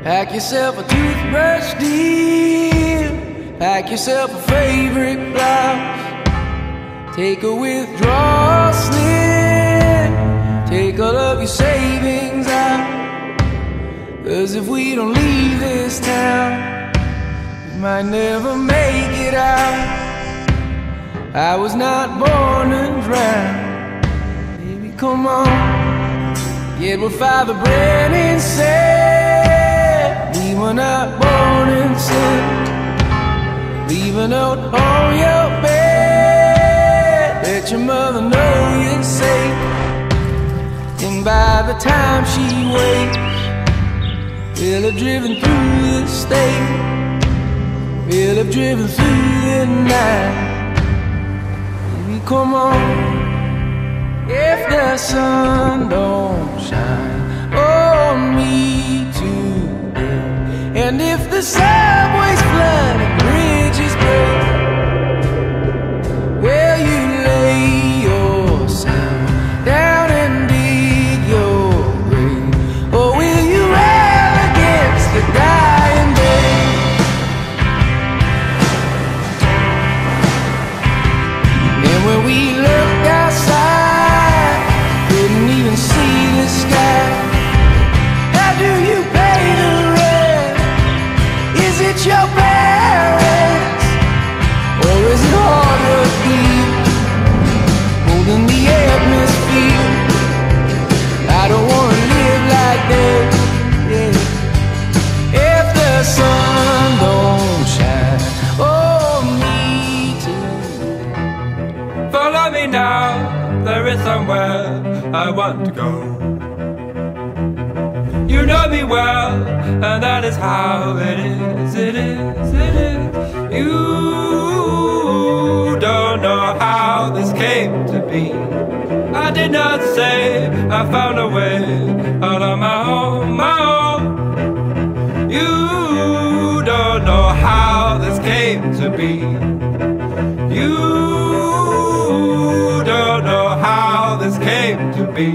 Pack yourself a toothbrush deal, pack yourself a favorite blouse, take a withdrawal slip, take all of your savings out. 'Cause if we don't leave this town, we might never make it out. I was not born to drown. Baby, come on, get what Father Brennan said. We were not born in sin. Leave a note on your bed, let your mother know you're safe. And by the time she wakes, we'll have driven through the state, we'll have driven through the night. Baby, come on, if the sun don't shine on me today, and if the subway's flood and bridges break, will you lay yourself down and dig your grave, or will you rail against the dying day? And when we looked outside, couldn't even see the sky. How do you pay the rent? Is it your parents, or is it hard to keep holding the atmosphere? I don't wanna live like that, yeah. If the sun don't shine on me today. Follow me now, there is somewhere I want to go. You know me well, and that is how it is, it is, it is. You don't know how this came to be. I did not say I found a way out on my own, my own. You don't know how this came to be. You don't know how this came to be.